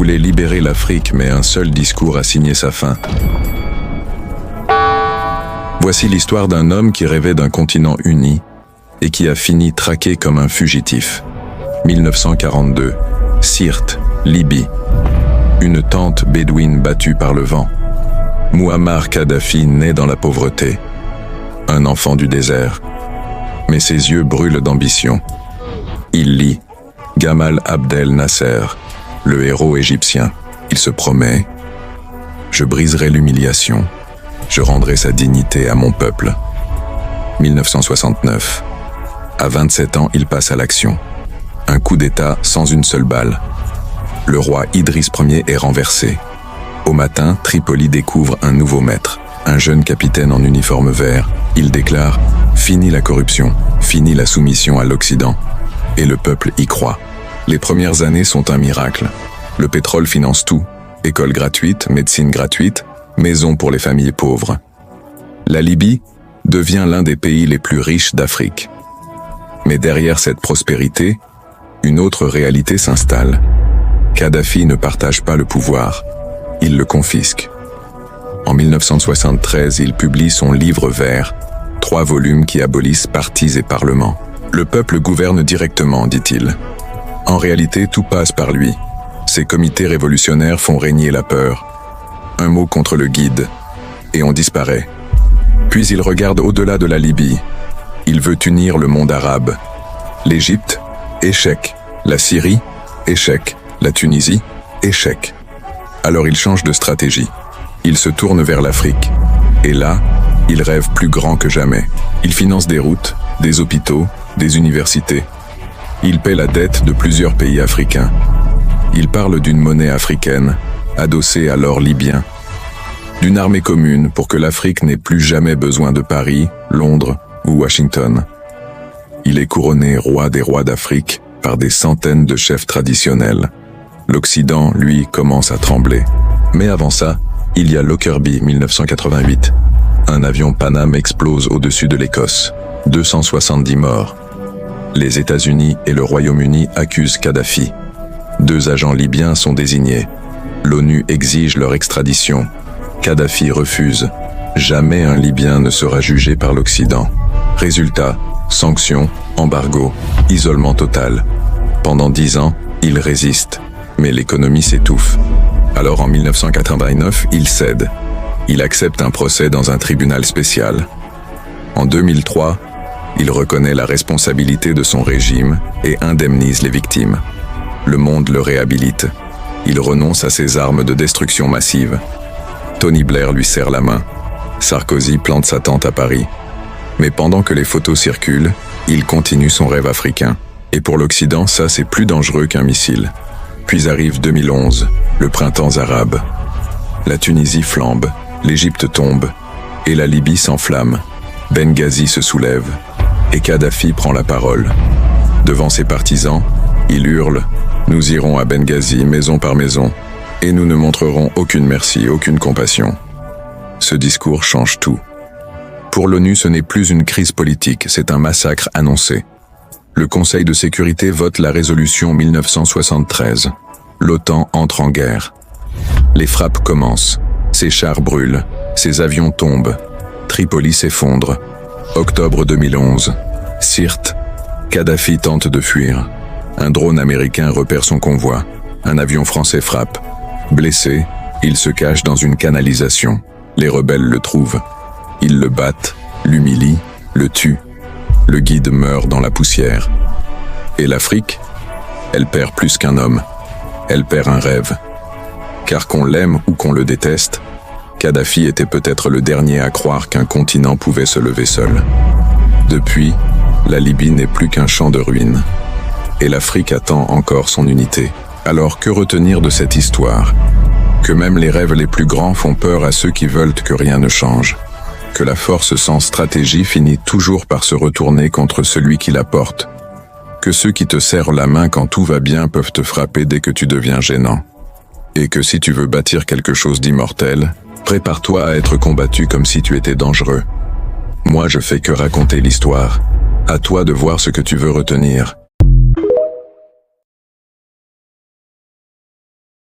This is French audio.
voulait libérer l'Afrique, mais un seul discours a signé sa fin. Voici l'histoire d'un homme qui rêvait d'un continent uni et qui a fini traqué comme un fugitif. 1942, Sirte, Libye. Une tente bédouine battue par le vent. Mouammar Kadhafi naît dans la pauvreté. Un enfant du désert. Mais ses yeux brûlent d'ambition. Il lit Gamal Abdel Nasser, le héros égyptien. Il se promet « Je briserai l'humiliation, je rendrai sa dignité à mon peuple ». 1969. À 27 ans, il passe à l'action. Un coup d'État sans une seule balle. Le roi Idriss Ier est renversé. Au matin, Tripoli découvre un nouveau maître, un jeune capitaine en uniforme vert. Il déclare « Fini la corruption, fini la soumission à l'Occident ». Et le peuple y croit. Les premières années sont un miracle. Le pétrole finance tout. École gratuite, médecine gratuite, maison pour les familles pauvres. La Libye devient l'un des pays les plus riches d'Afrique. Mais derrière cette prospérité, une autre réalité s'installe. Kadhafi ne partage pas le pouvoir. Il le confisque. En 1973, il publie son livre vert, 3 volumes qui abolissent partis et parlements. Le peuple gouverne directement, dit-il. En réalité, tout passe par lui. Ces comités révolutionnaires font régner la peur. Un mot contre le guide, et on disparaît. Puis il regarde au-delà de la Libye. Il veut unir le monde arabe. L'Égypte, échec. La Syrie, échec. La Tunisie, échec. Alors il change de stratégie. Il se tourne vers l'Afrique. Et là, il rêve plus grand que jamais. Il finance des routes, des hôpitaux, des universités. Il paie la dette de plusieurs pays africains. Il parle d'une monnaie africaine, adossée à l'or libyen. D'une armée commune pour que l'Afrique n'ait plus jamais besoin de Paris, Londres ou Washington. Il est couronné roi des rois d'Afrique par des centaines de chefs traditionnels. L'Occident, lui, commence à trembler. Mais avant ça, il y a Lockerbie, 1988. Un avion Paname explose au-dessus de l'Écosse. 270 morts. Les États-Unis et le Royaume-Uni accusent Kadhafi. 2 agents libyens sont désignés. L'ONU exige leur extradition. Kadhafi refuse. Jamais un Libyen ne sera jugé par l'Occident. Résultat, sanctions, embargo, isolement total. Pendant 10 ans, il résiste, mais l'économie s'étouffe. Alors en 1989, il cède. Il accepte un procès dans un tribunal spécial. En 2003, il reconnaît la responsabilité de son régime et indemnise les victimes. Le monde le réhabilite. Il renonce à ses armes de destruction massive. Tony Blair lui serre la main. Sarkozy plante sa tente à Paris. Mais pendant que les photos circulent, il continue son rêve africain. Et pour l'Occident, ça c'est plus dangereux qu'un missile. Puis arrive 2011, le printemps arabe. La Tunisie flambe, l'Égypte tombe, et la Libye s'enflamme. Benghazi se soulève, et Kadhafi prend la parole. Devant ses partisans, il hurle « Nous irons à Benghazi, maison par maison, et nous ne montrerons aucune merci, aucune compassion. » Ce discours change tout. Pour l'ONU, ce n'est plus une crise politique, c'est un massacre annoncé. Le Conseil de sécurité vote la résolution 1973. L'OTAN entre en guerre. Les frappes commencent. Ses chars brûlent. Ses avions tombent. Tripoli s'effondre. Octobre 2011. Sirte. Kadhafi tente de fuir. Un drone américain repère son convoi. Un avion français frappe. Blessé, il se cache dans une canalisation. Les rebelles le trouvent. Ils le battent, l'humilient, le tuent. Le guide meurt dans la poussière. Et l'Afrique, elle perd plus qu'un homme. Elle perd un rêve. Car qu'on l'aime ou qu'on le déteste, Kadhafi était peut-être le dernier à croire qu'un continent pouvait se lever seul. Depuis, la Libye n'est plus qu'un champ de ruines. Et l'Afrique attend encore son unité. Alors que retenir de cette histoire? Que même les rêves les plus grands font peur à ceux qui veulent que rien ne change. Que la force sans stratégie finit toujours par se retourner contre celui qui la porte. Que ceux qui te serrent la main quand tout va bien peuvent te frapper dès que tu deviens gênant. Et que si tu veux bâtir quelque chose d'immortel, prépare-toi à être combattu comme si tu étais dangereux. Moi je fais que raconter l'histoire. À toi de voir ce que tu veux retenir.